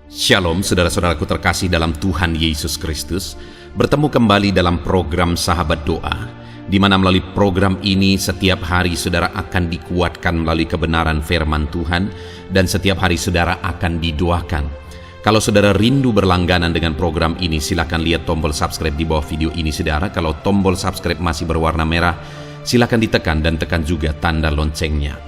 Shalom saudara-saudaraku terkasih dalam Tuhan Yesus Kristus. Bertemu kembali dalam program Sahabat Doa, di mana melalui program ini setiap hari saudara akan dikuatkan melalui kebenaran firman Tuhan, dan setiap hari saudara akan didoakan. Kalau saudara rindu berlangganan dengan program ini, silakan lihat tombol subscribe di bawah video ini saudara. Kalau tombol subscribe masih berwarna merah, silakan ditekan dan tekan juga tanda loncengnya.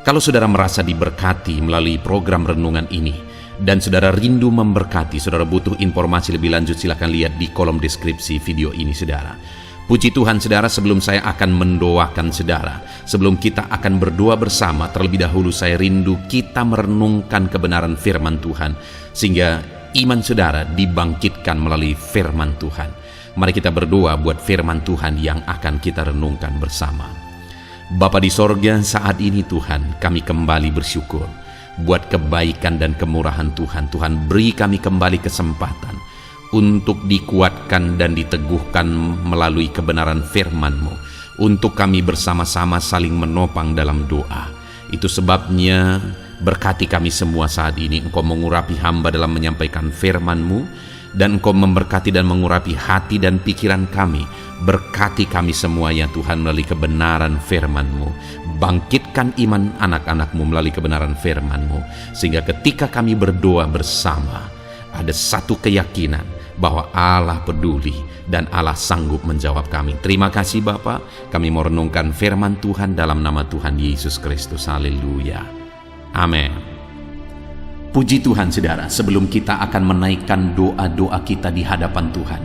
Kalau saudara merasa diberkati melalui program renungan ini, dan saudara rindu memberkati, saudara butuh informasi lebih lanjut, silakan lihat di kolom deskripsi video ini saudara. Puji Tuhan saudara, sebelum saya akan mendoakan saudara, sebelum kita akan berdoa bersama, terlebih dahulu saya rindu kita merenungkan kebenaran firman Tuhan, sehingga iman saudara dibangkitkan melalui firman Tuhan. Mari kita berdoa buat firman Tuhan yang akan kita renungkan bersama. Bapa di sorga, saat ini Tuhan, kami kembali bersyukur buat kebaikan dan kemurahan Tuhan. Tuhan, beri kami kembali kesempatan untuk dikuatkan dan diteguhkan melalui kebenaran firman-Mu, untuk kami bersama-sama saling menopang dalam doa. Itu sebabnya berkati kami semua saat ini. Engkau mengurapi hamba dalam menyampaikan firman-Mu, dan Engkau memberkati dan mengurapi hati dan pikiran kami. Berkati kami semua ya Tuhan melalui kebenaran firman-Mu. Bangkitkan iman anak-anak-Mu melalui kebenaran firman-Mu, sehingga ketika kami berdoa bersama, ada satu keyakinan bahwa Allah peduli dan Allah sanggup menjawab kami. Terima kasih Bapa, kami mau renungkan firman Tuhan dalam nama Tuhan Yesus Kristus. Haleluya. Amin. Puji Tuhan saudara, sebelum kita akan menaikkan doa-doa kita di hadapan Tuhan,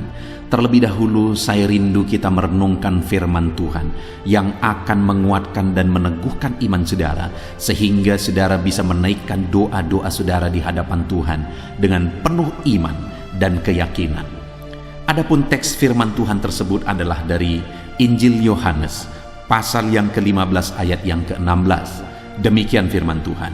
terlebih dahulu saya rindu kita merenungkan firman Tuhan yang akan menguatkan dan meneguhkan iman saudara, sehingga saudara bisa menaikkan doa-doa saudara di hadapan Tuhan dengan penuh iman dan keyakinan. Adapun teks firman Tuhan tersebut adalah dari Injil Yohanes pasal yang ke-15 ayat yang ke-16. Demikian firman Tuhan,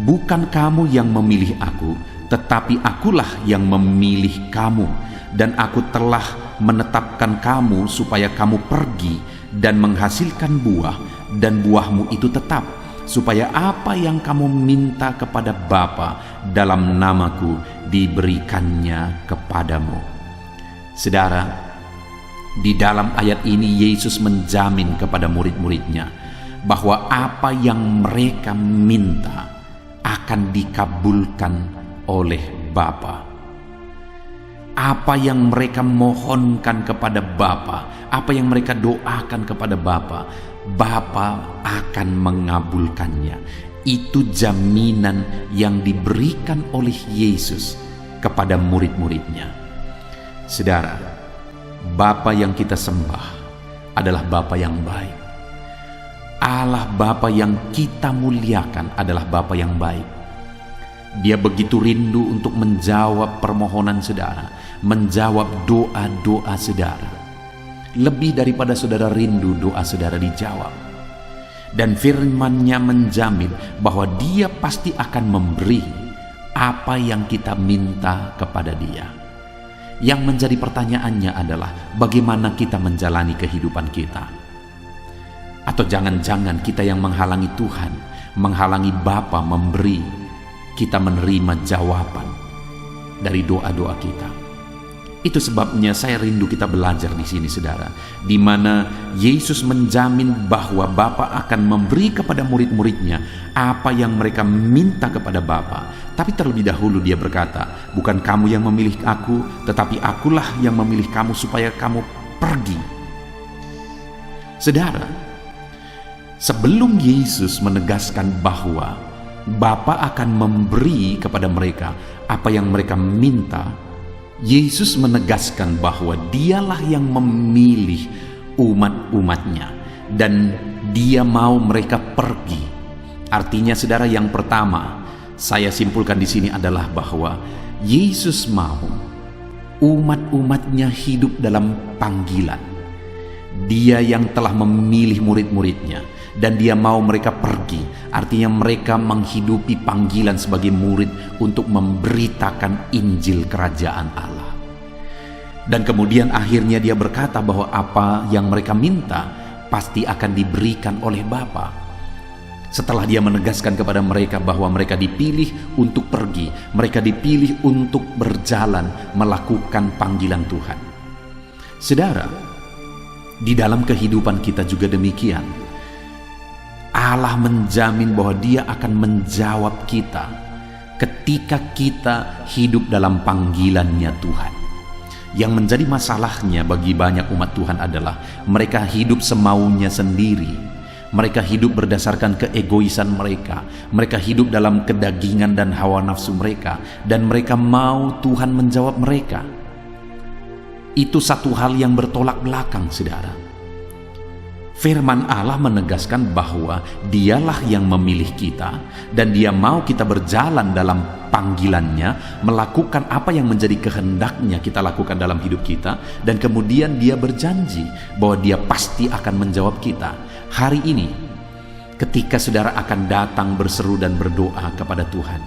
"Bukan kamu yang memilih aku, tetapi akulah yang memilih kamu, dan aku telah menetapkan kamu supaya kamu pergi dan menghasilkan buah, dan buahmu itu tetap, supaya apa yang kamu minta kepada Bapa dalam namaku diberikannya kepadamu." Saudara, di dalam ayat ini Yesus menjamin kepada murid-muridnya bahwa apa yang mereka minta akan dikabulkan oleh Bapa. Apa yang mereka mohonkan kepada Bapa, apa yang mereka doakan kepada Bapa, Bapa akan mengabulkannya. Itu jaminan yang diberikan oleh Yesus kepada murid-muridnya. Saudara, Bapa yang kita sembah adalah Bapa yang baik. Allah Bapa yang kita muliakan adalah Bapa yang baik. Dia begitu rindu untuk menjawab permohonan saudara, menjawab doa-doa saudara. Lebih daripada saudara rindu doa saudara dijawab. Dan firman-Nya menjamin bahwa Dia pasti akan memberi apa yang kita minta kepada Dia. Yang menjadi pertanyaannya adalah bagaimana kita menjalani kehidupan kita. Atau jangan-jangan kita yang menghalangi Tuhan, menghalangi Bapa memberi kita menerima jawaban dari doa-doa kita. Itu sebabnya saya rindu kita belajar di sini saudara, di mana Yesus menjamin bahwa Bapa akan memberi kepada murid-muridnya apa yang mereka minta kepada Bapa. Tapi terlebih dahulu Dia berkata, "Bukan kamu yang memilih aku, tetapi akulah yang memilih kamu supaya kamu pergi." Saudara, sebelum Yesus menegaskan bahwa Bapa akan memberi kepada mereka apa yang mereka minta, Yesus menegaskan bahwa Dialah yang memilih umat-umatnya dan Dia mau mereka pergi. Artinya saudara, yang pertama saya simpulkan di sini adalah bahwa Yesus mau umat-umatnya hidup dalam panggilan. Dia yang telah memilih murid-muridnya dan Dia mau mereka pergi. Artinya mereka menghidupi panggilan sebagai murid untuk memberitakan Injil Kerajaan Allah. Dan kemudian akhirnya Dia berkata bahwa apa yang mereka minta pasti akan diberikan oleh Bapa. Setelah dia menegaskan kepada mereka bahwa mereka dipilih untuk pergi, mereka dipilih untuk berjalan melakukan panggilan Tuhan. Saudara, di dalam kehidupan kita juga demikian. Allah menjamin bahwa Dia akan menjawab kita ketika kita hidup dalam panggilannya Tuhan. Yang menjadi masalahnya bagi banyak umat Tuhan adalah mereka hidup semaunya sendiri. Mereka hidup berdasarkan keegoisan mereka. Mereka hidup dalam kedagingan dan hawa nafsu mereka. Dan mereka mau Tuhan menjawab mereka. Itu satu hal yang bertolak belakang, saudara. Firman Allah menegaskan bahwa Dialah yang memilih kita. Dan Dia mau kita berjalan dalam panggilannya, melakukan apa yang menjadi kehendaknya kita lakukan dalam hidup kita. Dan kemudian Dia berjanji bahwa Dia pasti akan menjawab kita. Hari ini, ketika saudara akan datang berseru dan berdoa kepada Tuhan,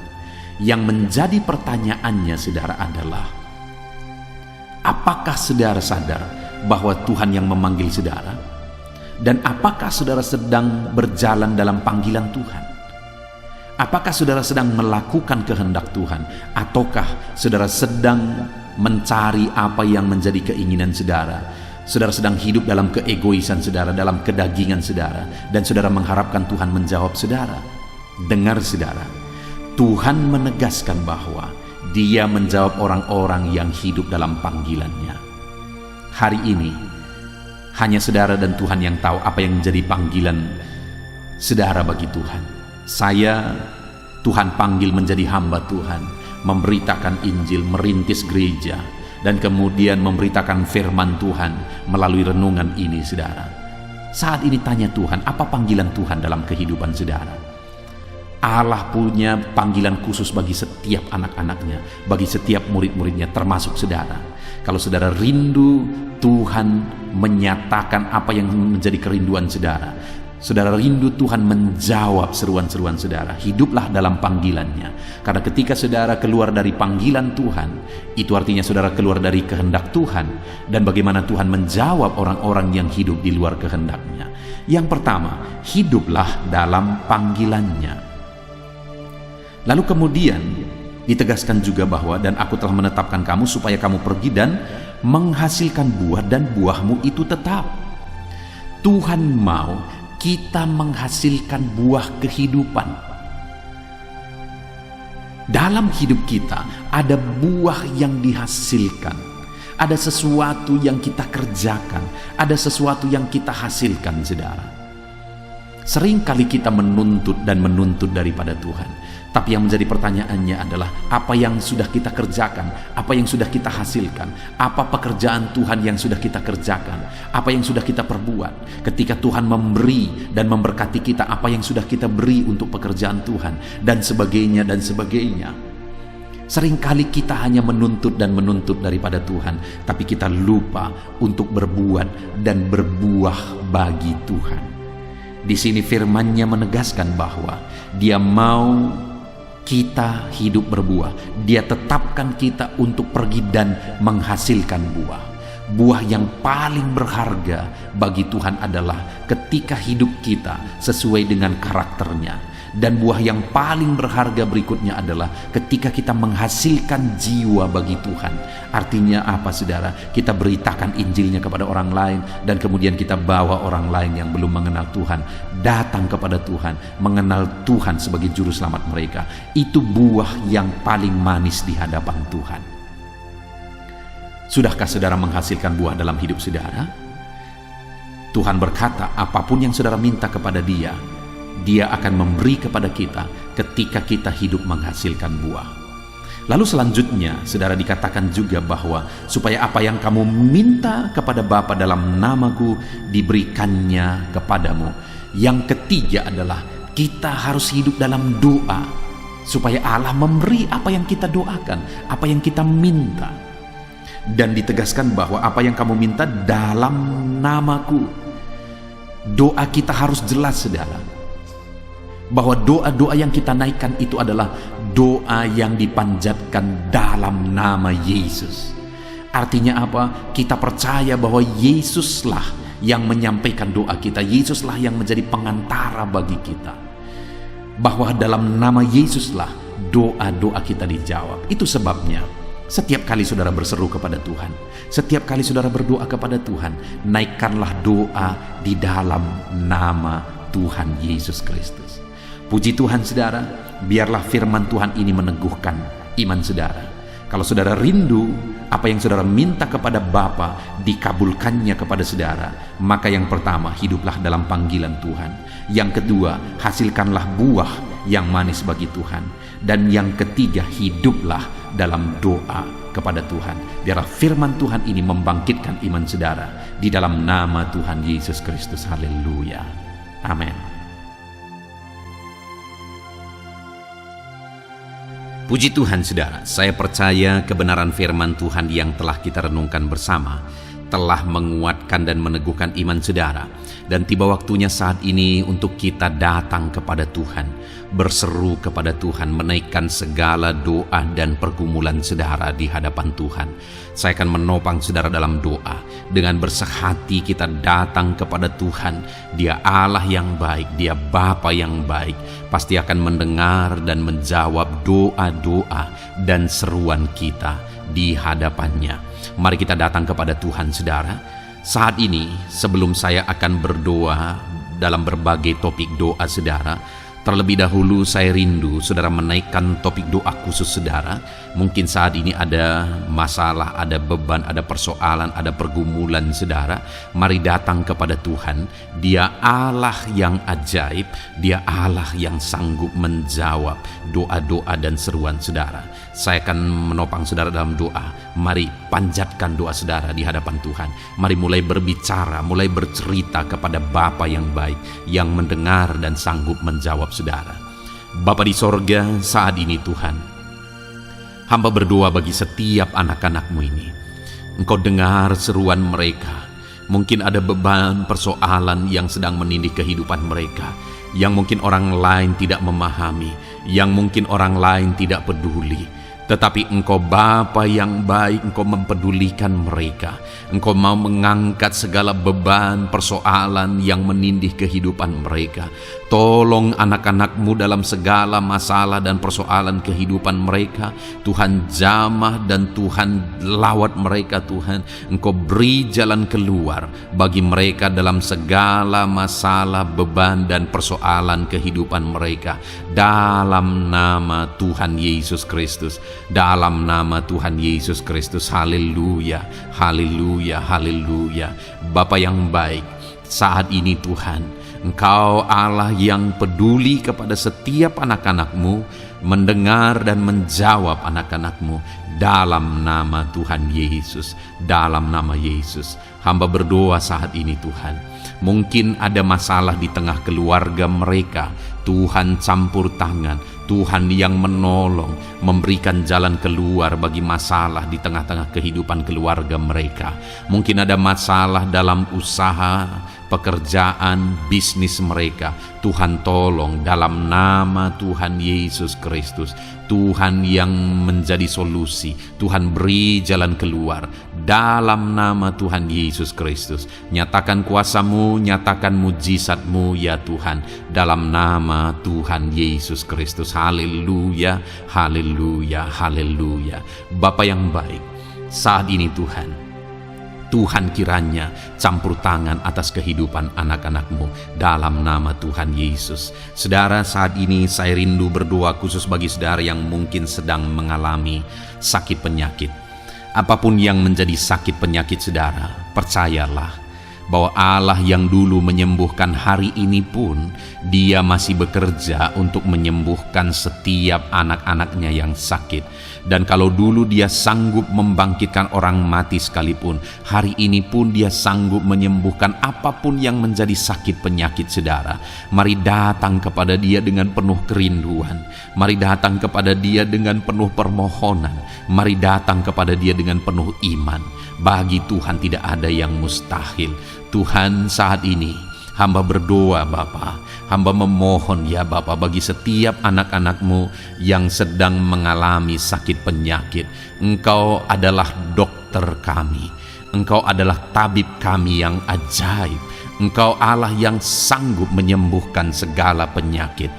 yang menjadi pertanyaannya saudara adalah, apakah saudara sadar bahwa Tuhan yang memanggil saudara? Dan apakah saudara sedang berjalan dalam panggilan Tuhan? Apakah saudara sedang melakukan kehendak Tuhan? Ataukah saudara sedang mencari apa yang menjadi keinginan saudara? Saudara sedang hidup dalam keegoisan saudara, dalam kedagingan saudara, dan saudara mengharapkan Tuhan menjawab saudara. Dengar saudara, Tuhan menegaskan bahwa Dia menjawab orang-orang yang hidup dalam panggilannya. Hari ini, hanya saudara dan Tuhan yang tahu apa yang menjadi panggilan saudara bagi Tuhan. Saya, Tuhan panggil menjadi hamba Tuhan, memberitakan Injil, merintis gereja, dan kemudian memberitakan firman Tuhan melalui renungan ini, saudara. Saat ini tanya Tuhan, apa panggilan Tuhan dalam kehidupan saudara? Allah punya panggilan khusus bagi setiap anak-anaknya, bagi setiap murid-muridnya, termasuk saudara. Kalau saudara rindu Tuhan menyatakan apa yang menjadi kerinduan saudara, saudara rindu Tuhan menjawab seruan-seruan saudara, hiduplah dalam panggilannya. Karena ketika saudara keluar dari panggilan Tuhan, itu artinya saudara keluar dari kehendak Tuhan. Dan bagaimana Tuhan menjawab orang-orang yang hidup di luar kehendaknya? Yang pertama, hiduplah dalam panggilannya. Lalu kemudian ditegaskan juga bahwa, dan aku telah menetapkan kamu supaya kamu pergi dan menghasilkan buah, dan buahmu itu tetap. Tuhan mau kita menghasilkan buah kehidupan. Dalam hidup kita ada buah yang dihasilkan. Ada sesuatu yang kita kerjakan, ada sesuatu yang kita hasilkan, saudara. Seringkali kita menuntut daripada Tuhan. Tapi yang menjadi pertanyaannya adalah, apa yang sudah kita kerjakan? Apa yang sudah kita hasilkan? Apa pekerjaan Tuhan yang sudah kita kerjakan? Apa yang sudah kita perbuat? Ketika Tuhan memberi dan memberkati kita, apa yang sudah kita beri untuk pekerjaan Tuhan? Dan sebagainya, dan sebagainya. Seringkali kita hanya menuntut daripada Tuhan, tapi kita lupa untuk berbuat dan berbuah bagi Tuhan. Di sini firman-Nya menegaskan bahwa Dia mau kita hidup berbuah. Dia tetapkan kita untuk pergi dan menghasilkan buah. Buah yang paling berharga bagi Tuhan adalah ketika hidup kita sesuai dengan karakternya. Dan buah yang paling berharga berikutnya adalah ketika kita menghasilkan jiwa bagi Tuhan. Artinya apa, saudara? Kita beritakan Injilnya kepada orang lain, dan kemudian kita bawa orang lain yang belum mengenal Tuhan datang kepada Tuhan, mengenal Tuhan sebagai juru selamat mereka. Itu buah yang paling manis di hadapan Tuhan. Sudahkah saudara menghasilkan buah dalam hidup saudara? Tuhan berkata, apapun yang saudara minta kepada Dia, Dia akan memberi kepada kita ketika kita hidup menghasilkan buah. Lalu selanjutnya, saudara, dikatakan juga bahwa supaya apa yang kamu minta kepada Bapa dalam namaku diberikannya kepadamu. Yang ketiga adalah kita harus hidup dalam doa supaya Allah memberi apa yang kita doakan, apa yang kita minta. Dan ditegaskan bahwa apa yang kamu minta dalam namaku. Doa kita harus jelas, saudara, bahwa doa-doa yang kita naikkan itu adalah doa yang dipanjatkan dalam nama Yesus. Artinya apa? Kita percaya bahwa Yesuslah yang menyampaikan doa kita. Yesuslah yang menjadi pengantara bagi kita. bahwa dalam nama Yesuslah doa-doa kita dijawab. Itu sebabnya setiap kali saudara berseru kepada Tuhan, setiap kali saudara berdoa kepada Tuhan, naikkanlah doa di dalam nama Tuhan Yesus Kristus. Puji Tuhan saudara, biarlah firman Tuhan ini meneguhkan iman saudara. Kalau saudara rindu apa yang saudara minta kepada Bapa dikabulkannya kepada saudara, maka yang pertama, hiduplah dalam panggilan Tuhan. Yang kedua, hasilkanlah buah yang manis bagi Tuhan. Dan yang ketiga, hiduplah dalam doa kepada Tuhan. Biarlah firman Tuhan ini membangkitkan iman saudara di dalam nama Tuhan Yesus Kristus. Haleluya. Amin. Puji Tuhan saudara, saya percaya kebenaran firman Tuhan yang telah kita renungkan bersama telah menguatkan dan meneguhkan iman saudara. Dan tiba waktunya saat ini untuk kita datang kepada Tuhan, berseru kepada Tuhan, menaikkan segala doa dan pergumulan saudara di hadapan Tuhan. Saya akan menopang saudara dalam doa. Dengan bersehati kita datang kepada Tuhan. Dia Allah yang baik, Dia Bapa yang baik, pasti akan mendengar dan menjawab doa-doa dan seruan kita di hadapannya. Mari kita datang kepada Tuhan saudara. Saat ini sebelum saya akan berdoa dalam berbagai topik doa saudara, terlebih dahulu saya rindu saudara menaikkan topik doa khusus saudara. Mungkin saat ini ada masalah, ada beban, ada persoalan, ada pergumulan saudara. Mari datang kepada Tuhan. Dia Allah yang ajaib, Dia Allah yang sanggup menjawab doa-doa dan seruan saudara. Saya akan menopang saudara dalam doa. Mari panjatkan doa saudara di hadapan Tuhan. Mari mulai berbicara, mulai bercerita kepada Bapa yang baik, yang mendengar dan sanggup menjawab saudara. Bapa di sorga, saat ini Tuhan, hamba berdoa bagi setiap anak-anak-Mu ini. Engkau dengar seruan mereka. Mungkin ada beban persoalan yang sedang menindih kehidupan mereka, yang mungkin orang lain tidak memahami, yang mungkin orang lain tidak peduli. Tetapi Engkau Bapa yang baik, Engkau mempedulikan mereka. Engkau mau mengangkat segala beban persoalan yang menindih kehidupan mereka. Tolong anak-anak-Mu dalam segala masalah dan persoalan kehidupan mereka. Tuhan jamah dan Tuhan lawat mereka Tuhan. Engkau beri jalan keluar bagi mereka dalam segala masalah, beban dan persoalan kehidupan mereka. Dalam nama Tuhan Yesus Kristus. Dalam nama Tuhan Yesus Kristus. Haleluya, haleluya, haleluya. Bapa yang baik, saat ini Tuhan, Engkau Allah yang peduli kepada setiap anak-anak-Mu, mendengar dan menjawab anak-anak-Mu. Dalam nama Tuhan Yesus, dalam nama Yesus, hamba berdoa saat ini Tuhan. Mungkin ada masalah di tengah keluarga mereka. Tuhan campur tangan, Tuhan yang menolong, memberikan jalan keluar bagi masalah di tengah-tengah kehidupan keluarga mereka. Mungkin ada masalah dalam usaha, pekerjaan, bisnis mereka. Tuhan tolong dalam nama Tuhan Yesus Kristus. Tuhan yang menjadi solusi, Tuhan beri jalan keluar dalam nama Tuhan Yesus Kristus. Nyatakan kuasa-Mu, nyatakan mujizat-Mu ya Tuhan, dalam nama Tuhan Yesus Kristus. Haleluya, haleluya, haleluya. Bapa yang baik, saat ini Tuhan kiranya campur tangan atas kehidupan anak-anak-Mu dalam nama Tuhan Yesus. Saudara, saat ini saya rindu berdoa khusus bagi saudara yang mungkin sedang mengalami sakit penyakit. Apapun yang menjadi sakit penyakit saudara, percayalah bahwa Allah yang dulu menyembuhkan hari ini pun Dia masih bekerja untuk menyembuhkan setiap anak-anaknya yang sakit. Dan kalau dulu Dia sanggup membangkitkan orang mati sekalipun, hari ini pun Dia sanggup menyembuhkan apapun yang menjadi sakit penyakit saudara. Mari datang kepada Dia dengan penuh kerinduan. Mari datang kepada Dia dengan penuh permohonan. Mari datang kepada Dia dengan penuh iman. Bagi Tuhan tidak ada yang mustahil. Tuhan, saat ini hamba berdoa Bapa, hamba memohon ya Bapa bagi setiap anak-anak-Mu yang sedang mengalami sakit penyakit. Engkau adalah dokter kami, Engkau adalah tabib kami yang ajaib. Engkau Allah yang sanggup menyembuhkan segala penyakit.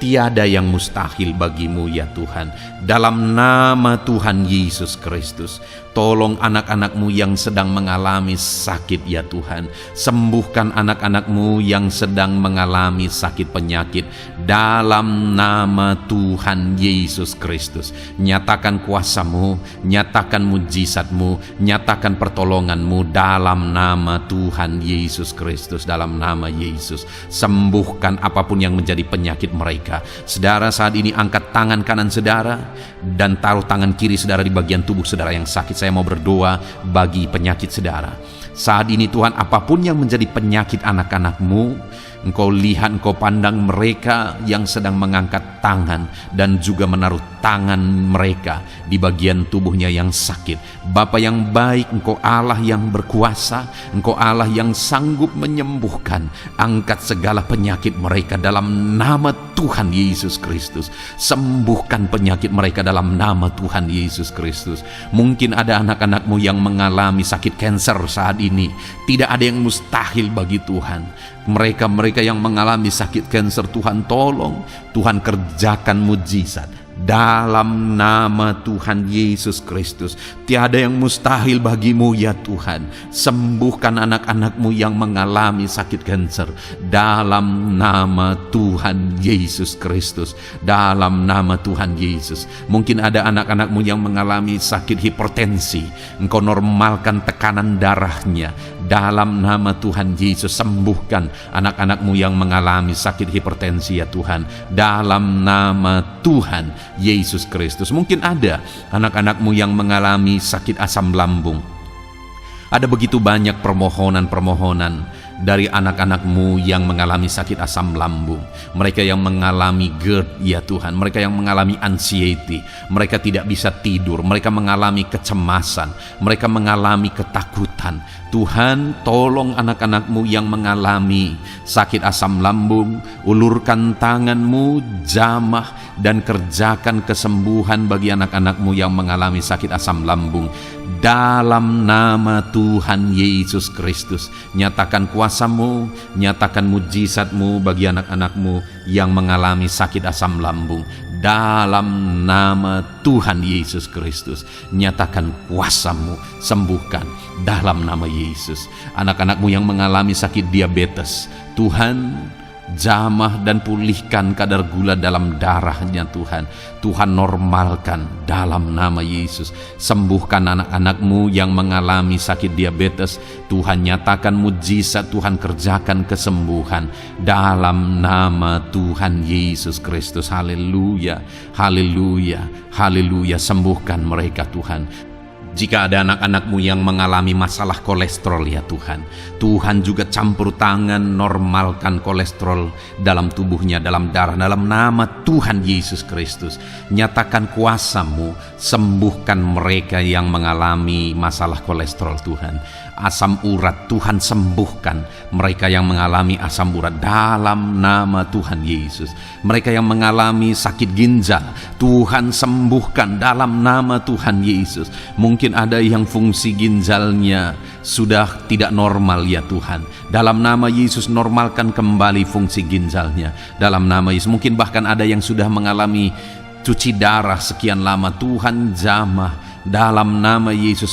Tiada yang mustahil bagimu ya Tuhan. Dalam nama Tuhan Yesus Kristus, tolong anak-anak-Mu yang sedang mengalami sakit ya Tuhan. Sembuhkan anak-anak-Mu yang sedang mengalami sakit penyakit. Dalam nama Tuhan Yesus Kristus, nyatakan kuasa-Mu, nyatakan mujizat-Mu, nyatakan pertolongan-Mu dalam nama Tuhan Yesus Kristus. Dalam nama Yesus, sembuhkan apapun yang menjadi penyakit mereka. Saudara, saat ini angkat tangan kanan saudara dan taruh tangan kiri saudara di bagian tubuh saudara yang sakit. Saya mau berdoa bagi penyakit saudara. Saat ini Tuhan, apapun yang menjadi penyakit anak-anak-Mu, Engkau lihat, Engkau pandang mereka yang sedang mengangkat tangan dan juga menaruh tangan mereka di bagian tubuhnya yang sakit. Bapa yang baik, Engkau Allah yang berkuasa, Engkau Allah yang sanggup menyembuhkan. Angkat segala penyakit mereka dalam nama Tuhan Yesus Kristus. Sembuhkan penyakit mereka dalam nama Tuhan Yesus Kristus. Mungkin ada anak-anak-Mu yang mengalami sakit kanker saat ini. Tidak ada yang mustahil bagi Tuhan. Mereka yang mengalami sakit kanker, Tuhan tolong, Tuhan kerjakan mujizat dalam nama Tuhan Yesus Kristus. Tiada yang mustahil bagimu ya Tuhan. Sembuhkan anak-anak-Mu yang mengalami sakit kanker dalam nama Tuhan Yesus Kristus. Dalam nama Tuhan Yesus. Mungkin ada anak-anak-Mu yang mengalami sakit hipertensi. Engkau normalkan tekanan darahnya dalam nama Tuhan Yesus. Sembuhkan anak-anak-Mu yang mengalami sakit hipertensi ya Tuhan, dalam nama Tuhan Yesus Kristus. Mungkin ada anak-anak-Mu yang mengalami sakit asam lambung. Ada begitu banyak permohonan-permohonan dari anak-anak-Mu yang mengalami sakit asam lambung. Mereka yang mengalami GERD ya Tuhan. Mereka yang mengalami anxiety. Mereka tidak bisa tidur. Mereka mengalami kecemasan. Mereka mengalami ketakutan. Tuhan, tolong anak-anak-Mu yang mengalami sakit asam lambung. Ulurkan tangan-Mu, jamah dan kerjakan kesembuhan bagi anak-anak-Mu yang mengalami sakit asam lambung. Dalam nama Tuhan Yesus Kristus, nyatakan kuasa-Mu, nyatakan mujizat-Mu bagi anak-anak-Mu yang mengalami sakit asam lambung. Dalam nama Tuhan Yesus Kristus, nyatakan kuasa-Mu, sembuhkan dalam nama Yesus. Anak-anak-Mu yang mengalami sakit diabetes, Tuhan, jamah dan pulihkan kadar gula dalam darahnya Tuhan. Tuhan normalkan dalam nama Yesus. Sembuhkan anak-anak-Mu yang mengalami sakit diabetes. Tuhan nyatakan mujizat, Tuhan kerjakan kesembuhan dalam nama Tuhan Yesus Kristus. Haleluya, haleluya, haleluya. Sembuhkan mereka Tuhan. Jika ada anak-anak-Mu yang mengalami masalah kolesterol ya Tuhan, Tuhan juga campur tangan, normalkan kolesterol dalam tubuhnya, dalam darah, dalam nama Tuhan Yesus Kristus. Nyatakan kuasa-Mu, sembuhkan mereka yang mengalami masalah kolesterol Tuhan. Asam urat, Tuhan sembuhkan mereka yang mengalami asam urat dalam nama Tuhan Yesus. Mereka yang mengalami sakit ginjal, Tuhan sembuhkan dalam nama Tuhan Yesus. Mungkin ada yang fungsi ginjalnya sudah tidak normal ya Tuhan. Dalam nama Yesus, normalkan kembali fungsi ginjalnya dalam nama Yesus. Mungkin bahkan ada yang sudah mengalami cuci darah sekian lama, Tuhan jamah dalam nama Yesus.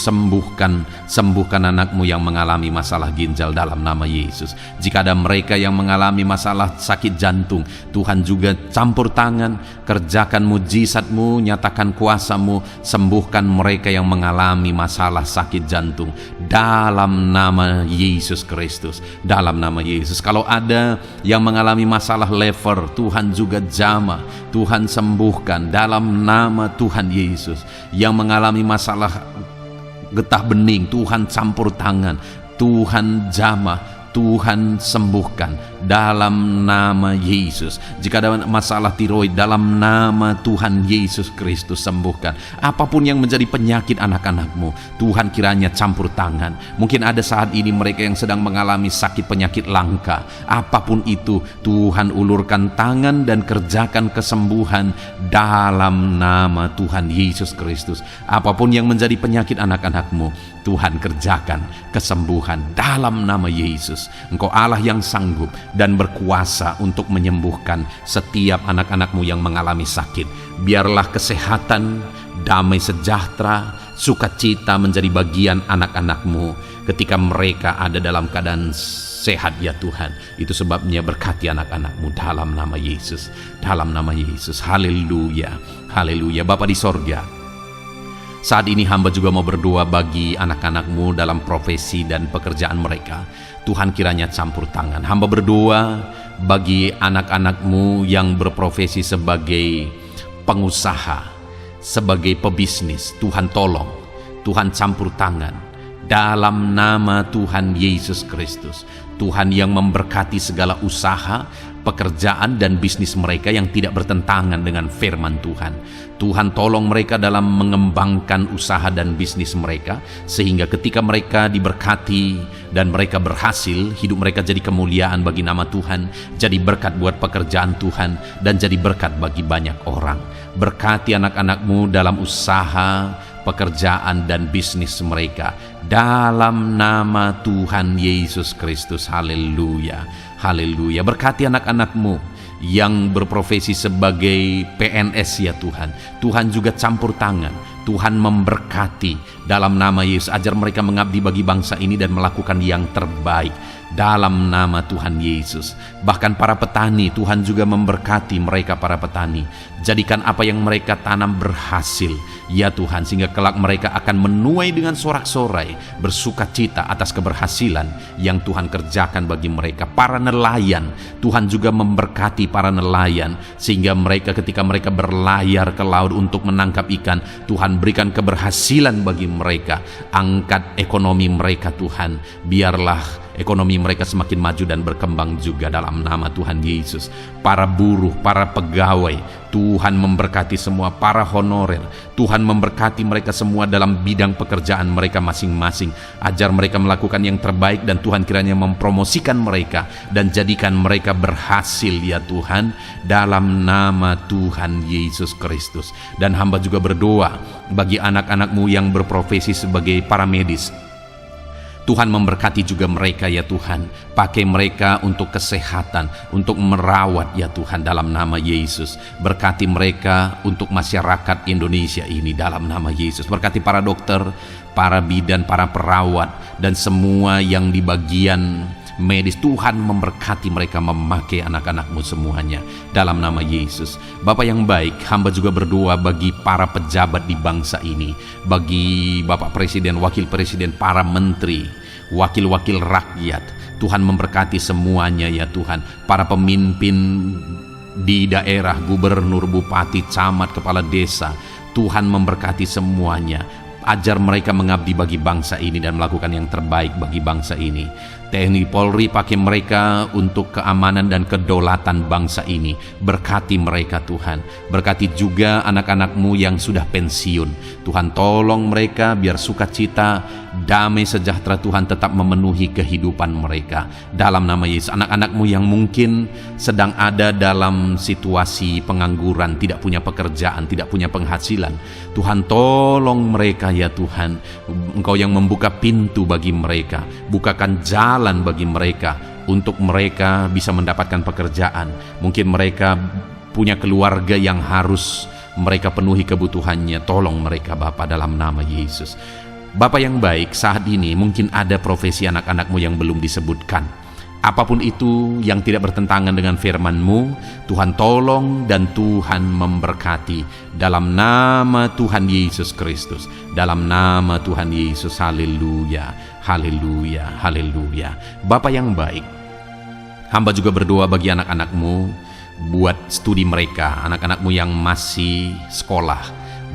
Sembuhkan anak-Mu yang mengalami masalah ginjal dalam nama Yesus. Jika ada mereka yang mengalami masalah sakit jantung, Tuhan juga campur tangan, kerjakan mujizat-Mu, nyatakan kuasa-Mu, sembuhkan mereka yang mengalami masalah sakit jantung dalam nama Yesus Kristus. Dalam nama Yesus. Kalau ada yang mengalami masalah liver, Tuhan juga jamah, Tuhan sembuhkan dalam nama Tuhan Yesus. Yang mengalami masalah getah bening, Tuhan campur tangan, Tuhan jamah, Tuhan sembuhkan dalam nama Yesus. Jika ada masalah tiroid, dalam nama Tuhan Yesus Kristus sembuhkan. Apapun yang menjadi penyakit anak-anak-Mu, Tuhan kiranya campur tangan. Mungkin ada saat ini mereka yang sedang mengalami sakit penyakit langka. Apapun itu, Tuhan ulurkan tangan dan kerjakan kesembuhan dalam nama Tuhan Yesus Kristus. Apapun yang menjadi penyakit anak-anak-Mu, Tuhan kerjakan kesembuhan dalam nama Yesus. Engkau Allah yang sanggup. dan berkuasa untuk menyembuhkan setiap anak-anak-Mu yang mengalami sakit. Biarlah kesehatan, damai sejahtera, sukacita menjadi bagian anak-anak-Mu ketika mereka ada dalam keadaan sehat ya Tuhan. Itu sebabnya berkati anak-anak-Mu dalam nama Yesus. Dalam nama Yesus. Haleluya. Haleluya. Bapa di sorga, saat ini hamba juga mau berdoa bagi anak-anak-Mu dalam profesi dan pekerjaan mereka. Tuhan kiranya campur tangan. Hamba berdoa bagi anak-anak-Mu yang berprofesi sebagai pengusaha, sebagai pebisnis. Tuhan tolong, Tuhan campur tangan. Dalam nama Tuhan Yesus Kristus. Tuhan yang memberkati segala usaha, pekerjaan dan bisnis mereka yang tidak bertentangan dengan firman Tuhan. Tuhan tolong mereka dalam mengembangkan usaha dan bisnis mereka, sehingga ketika mereka diberkati dan mereka berhasil, hidup mereka jadi kemuliaan bagi nama Tuhan, jadi berkat buat pekerjaan Tuhan, dan jadi berkat bagi banyak orang. Berkati anak-anak-Mu dalam usaha, pekerjaan dan bisnis mereka dalam nama Tuhan Yesus Kristus. Haleluya. Haleluya. Berkati anak-anak-Mu yang berprofesi sebagai PNS ya Tuhan. Tuhan juga campur tangan. Tuhan memberkati dalam nama Yesus. Ajar mereka mengabdi bagi bangsa ini dan melakukan yang terbaik dalam nama Tuhan Yesus. Bahkan para petani, Tuhan juga memberkati mereka para petani. Jadikan apa yang mereka tanam berhasil ya Tuhan, sehingga kelak mereka akan menuai dengan sorak-sorai, bersukacita atas keberhasilan yang Tuhan kerjakan bagi mereka. Para nelayan, Tuhan juga memberkati para nelayan, sehingga mereka ketika mereka berlayar ke laut untuk menangkap ikan, Tuhan berikan keberhasilan bagi mereka. Angkat ekonomi mereka Tuhan, biarlah ekonomi mereka semakin maju dan berkembang juga dalam nama Tuhan Yesus. Para buruh, para pegawai, Tuhan memberkati semua. Para honorer, Tuhan memberkati mereka semua dalam bidang pekerjaan mereka masing-masing. Ajar mereka melakukan yang terbaik, dan Tuhan kiranya mempromosikan mereka dan jadikan mereka berhasil ya Tuhan, dalam nama Tuhan Yesus Kristus. Dan hamba juga berdoa bagi anak-anak-Mu yang berprofesi sebagai para medis. Tuhan memberkati juga mereka ya Tuhan. Pakai mereka untuk kesehatan, untuk merawat ya Tuhan, dalam nama Yesus. Berkati mereka untuk masyarakat Indonesia ini dalam nama Yesus. Berkati para dokter, para bidan, para perawat, dan semua yang di bagian medis. Tuhan memberkati mereka, memakai anak-anak-Mu semuanya dalam nama Yesus. Bapa yang baik, hamba juga berdoa bagi para pejabat di bangsa ini, bagi Bapak Presiden, Wakil Presiden, para menteri, wakil-wakil rakyat. Tuhan memberkati semuanya ya Tuhan. Para pemimpin di daerah, gubernur, bupati, camat, kepala desa, Tuhan memberkati semuanya. Ajar mereka mengabdi bagi bangsa ini dan melakukan yang terbaik bagi bangsa ini. TNI Polri, pakai mereka untuk keamanan dan kedaulatan bangsa ini. Berkati mereka Tuhan. Berkati juga anak-anak-Mu yang sudah pensiun. Tuhan tolong mereka biar sukacita, damai sejahtera Tuhan tetap memenuhi kehidupan mereka dalam nama Yesus. Anak-anak-Mu yang mungkin sedang ada dalam situasi pengangguran, tidak punya pekerjaan, tidak punya penghasilan, Tuhan tolong mereka ya Tuhan. Engkau yang membuka pintu bagi mereka, bukakan jalan bagi mereka untuk mereka bisa mendapatkan pekerjaan. Mungkin mereka punya keluarga yang harus mereka penuhi kebutuhannya. Tolong mereka Bapa dalam nama Yesus. Bapa yang baik, saat ini mungkin ada profesi anak-anak-Mu yang belum disebutkan. Apapun itu yang tidak bertentangan dengan firman-Mu, Tuhan tolong dan Tuhan memberkati dalam nama Tuhan Yesus Kristus. Dalam nama Tuhan Yesus. Haleluya. Haleluya. Haleluya. Bapa yang baik, hamba juga berdoa bagi anak-anak-Mu buat studi mereka. Anak-anak-Mu yang masih sekolah,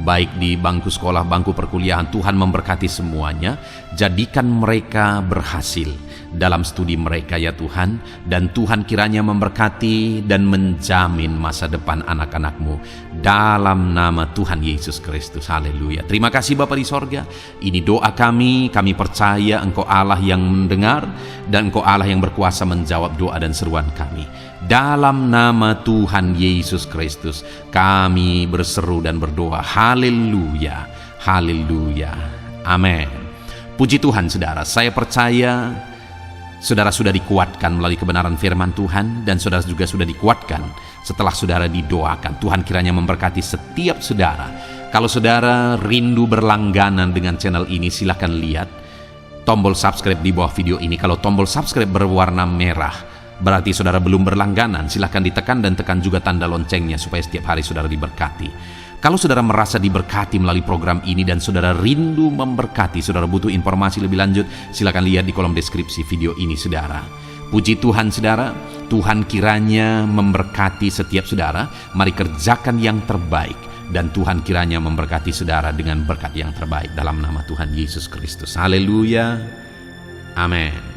baik di bangku sekolah, bangku perkuliahan, Tuhan memberkati semuanya. Jadikan mereka berhasil dalam studi mereka ya Tuhan. Dan Tuhan kiranya memberkati dan menjamin masa depan anak-anak-Mu dalam nama Tuhan Yesus Kristus. Haleluya. Terima kasih Bapa di sorga. Ini doa kami percaya Engkau Allah yang mendengar, dan Engkau Allah yang berkuasa menjawab doa dan seruan kami. Dalam nama Tuhan Yesus Kristus kami berseru dan berdoa. Haleluya. Haleluya. Amin. Puji Tuhan saudara, saya percaya Saudara sudah dikuatkan melalui kebenaran firman Tuhan, dan saudara juga sudah dikuatkan setelah saudara didoakan. Tuhan kiranya memberkati setiap saudara. Kalau saudara rindu berlangganan dengan channel ini, silakan lihat tombol subscribe di bawah video ini. Kalau tombol subscribe berwarna merah, berarti saudara belum berlangganan. Silakan ditekan dan tekan juga tanda loncengnya supaya setiap hari saudara diberkati. Kalau saudara merasa diberkati melalui program ini dan saudara rindu memberkati, saudara butuh informasi lebih lanjut, silakan lihat di kolom deskripsi video ini, saudara. Puji Tuhan, saudara. Tuhan kiranya memberkati setiap saudara. Mari kerjakan yang terbaik, dan Tuhan kiranya memberkati saudara dengan berkat yang terbaik dalam nama Tuhan Yesus Kristus. Haleluya. Amin.